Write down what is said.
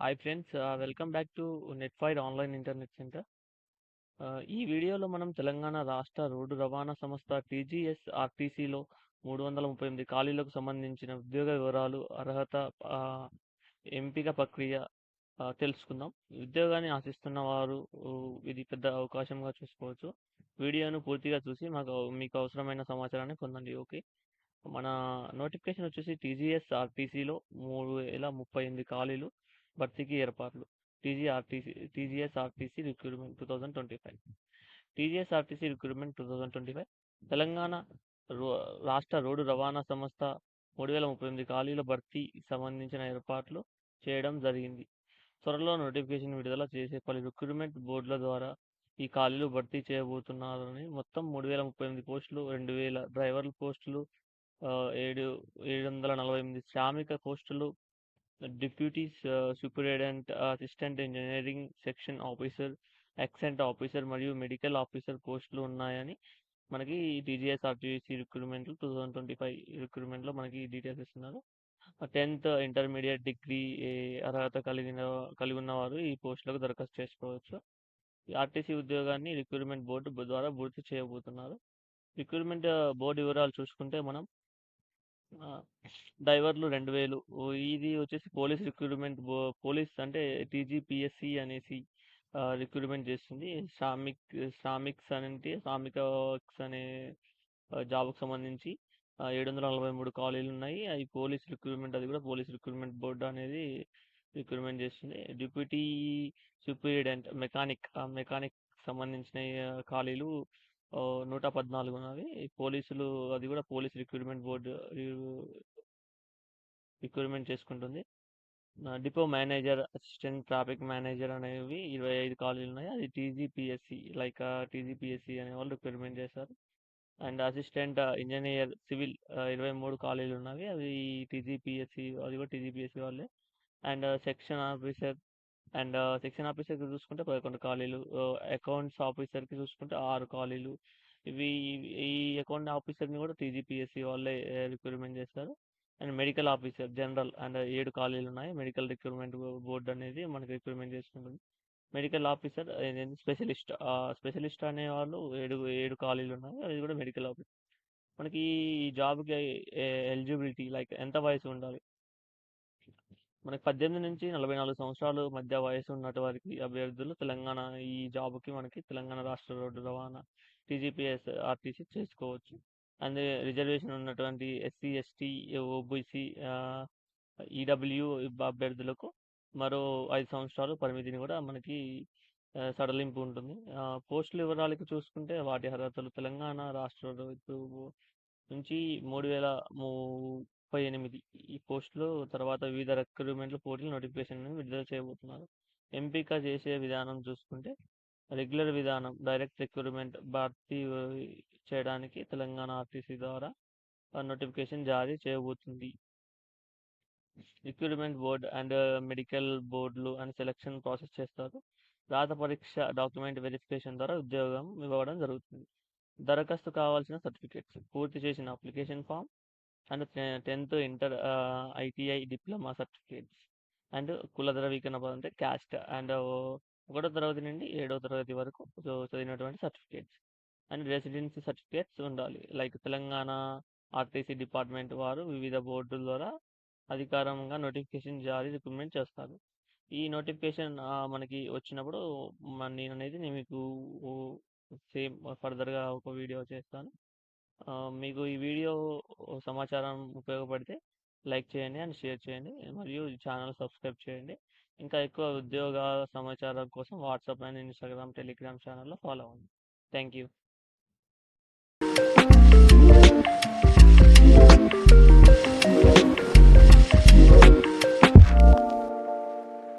Hi friends, welcome back to Netfire online internet centre. ఈ వీడియోలో మనం తెలంగాణ రాష్ట్ర రోడ్డు రవాణా సంస్థ టీజీఎస్ ఆర్టీసీలో 338 ఖాళీలకు సంబంధించిన ఉద్యోగ వివరాలు, అర్హత, ఎంపిక ప్రక్రియ తెలుసుకుందాం. ఉద్యోగాన్ని ఆశిస్తున్న వారు ఇది పెద్ద అవకాశంగా చూసుకోవచ్చు. వీడియోను పూర్తిగా చూసి మీకు అవసరమైన సమాచారాన్ని పొందండి. ఓకే, మన నోటిఫికేషన్ వచ్చేసి టీజీఎస్ ఆర్టీసీలో 3038 ఖాళీలు, భర్తీకి ఏర్పాట్లు. TGS RTC recruitment 2025. TGS RTC recruitment 2025 Telangana రాష్ట్ర రోడ్డు రవాణా సంస్థ 3038 ఖాళీల భర్తీ సంబంధించిన ఏర్పాట్లు చేయడం జరిగింది. త్వరలో నోటిఫికేషన్ విడుదల చేసే పలు రిక్రూట్మెంట్ బోర్డుల ద్వారా ఈ ఖాళీలు భర్తీ చేయబోతున్నారని. మొత్తం 3038 పోస్టులు, 2000 డ్రైవర్ల పోస్టులు, 748 శ్రామిక పోస్టులు, deputy superintendent, assistant engineering section officer, accent officer మరియు మెడికల్ ఆఫీసర్ పోస్టులు ఉన్నాయని మనకి టీజీఎస్ ఆర్టీసీ రిక్రూట్మెంట్ 2025 రిక్రూట్మెంట్లో మనకి డీటెయిల్స్ ఇస్తున్నారు. 10th ఇంటర్మీడియట్ డిగ్రీ అర్హత కలిగి ఉన్నవారు ఈ పోస్టులకు దరఖాస్తు చేసుకోవచ్చు. ఈ ఆర్టీసీ ఉద్యోగాన్ని రిక్రూట్మెంట్ బోర్డు ద్వారా భర్తీ చేయబోతున్నారు. రిక్రూట్మెంట్ బోర్డు వివరాలు చూసుకుంటే మనం డ్రైవర్లు 2000. ఇది వచ్చేసి పోలీస్ రిక్రూట్మెంట్. పోలీస్ అంటే టీజీపీఎస్సి అనేసి రిక్రూట్మెంట్ చేస్తుంది. శ్రామిక్స్ అనే జాబ్కు సంబంధించి 743 ఖాళీలు ఉన్నాయి. అవి పోలీస్ రిక్రూట్మెంట్, అది కూడా పోలీస్ రిక్రూట్మెంట్ బోర్డు అనేది రిక్రూట్మెంట్ చేస్తుంది. డిప్యూటీ సూపరింటెండెంట్ మెకానిక్ సంబంధించిన ఖాళీలు 114 ఉన్నవి. పోలీసులు, అది కూడా పోలీస్ రిక్రూట్మెంట్ బోర్డు రిక్రూట్మెంట్ చేసుకుంటుంది. Depot manager, assistant traffic manager అనేవి 25 ఖాళీలు ఉన్నాయి. అది టీజీపీఎస్సి టీజీపీఎస్సి అనే వాళ్ళు రిక్రూట్మెంట్ చేస్తారు. అండ్ అసిస్టెంట్ ఇంజనీర్ సివిల్ 23 ఖాళీలు ఉన్నవి. అవి టీజీపీఎస్సి, అది కూడా టీజీపీఎస్సి వాళ్ళే. అండ్ సెక్షన్ ఆఫీసర్కి చూసుకుంటే 11 ఖాళీలు. అకౌంట్స్ ఆఫీసర్కి చూసుకుంటే 6 ఖాళీలు. ఈ అకౌంట్ ఆఫీసర్ని కూడా టీజీపీఎస్సి వాళ్ళే రిక్రూట్మెంట్ చేస్తారు. అండ్ మెడికల్ ఆఫీసర్ జనరల్ 7 ఖాళీలు ఉన్నాయి. మెడికల్ రిక్రూట్మెంట్ బోర్డు అనేది మనకి రిక్రూట్మెంట్ చేసుకుంటుంది. మెడికల్ ఆఫీసర్ స్పెషలిస్ట్ అనే వాళ్ళు 7 ఖాళీలు ఉన్నాయి. అది కూడా మెడికల్ ఆఫీసర్. మనకి ఈ జాబ్కి ఎలిజిబిలిటీ ఎంత వయసు ఉండాలి? మనకి 18 నుంచి 44 సంవత్సరాలు మధ్య వయసు ఉన్నటువంటి అభ్యర్థులు ఈ జాబ్కి మనకి తెలంగాణ రాష్ట్ర రోడ్డు రవాణా టీజీపీఎస్ ఆర్టీసీ చేసుకోవచ్చు. అండ్ రిజర్వేషన్ ఉన్నటువంటి ఎస్సీ, ఎస్టీ, ఓబీసీ, ఈడబ్ల్యూ అభ్యర్థులకు మరో 5 సంవత్సరాలు పరిమితిని కూడా మనకి సడలింపు ఉంటుంది. పోస్టుల వివరాలకు చూసుకుంటే వాటి అర్హతలు: తెలంగాణ రాష్ట్ర నుంచి 3038 ఈ పోస్టులు. తర్వాత వివిధ రిక్రూట్మెంట్ల పోటీలు నోటిఫికేషన్ విడుదల చేయబోతున్నారు. ఎంపిక చేసే విధానం చూసుకుంటే రెగ్యులర్ విధానం, డైరెక్ట్ రిక్రూట్మెంట్ భర్తీ చేయడానికి తెలంగాణ ఆర్టీసీ ద్వారా నోటిఫికేషన్ జారీ చేయబోతుంది. రిక్రూట్మెంట్ బోర్డ్ అండ్ మెడికల్ బోర్డులు అండ్ సెలక్షన్ ప్రాసెస్ చేస్తారు. రాత పరీక్ష, డాక్యుమెంట్ వెరిఫికేషన్ ద్వారా ఉద్యోగం ఇవ్వడం జరుగుతుంది. దరఖాస్తు కావాల్సిన సర్టిఫికేట్స్: పూర్తి చేసిన application form and 10th inter, ITI, diploma certificates and కుల ధృవీకరణ అంటే క్యాస్ట్ అండ్ 1వ తరగతి నుండి 7వ తరగతి వరకు చదివినటువంటి సర్టిఫికేట్స్ అండ్ రెసిడెన్సీ సర్టిఫికేట్స్ ఉండాలి. తెలంగాణ ఆర్టీసీ డిపార్ట్మెంట్ వారు వివిధ బోర్డుల ద్వారా అధికారికంగా నోటిఫికేషన్ జారీ రిక్రూట్మెంట్ చేస్తారు. ఈ నోటిఫికేషన్ మనకి వచ్చినప్పుడు నేను మీకు సేమ్ ఫర్దర్గా ఒక వీడియో చేస్తాను. మీకు ఈ వీడియో సమాచారం ఉపయోగపడితే లైక్ చేయండి అండ్ షేర్ చేయండి, మరియు ఈ ఛానల్ సబ్స్క్రైబ్ చేయండి. ఇంకా ఎక్కువ ఉద్యోగ సమాచారం కోసం వాట్సాప్ అండ్ ఇన్స్టాగ్రామ్, టెలిగ్రామ్ ఛానల్లో ఫాలో అవ్వండి. Thank you.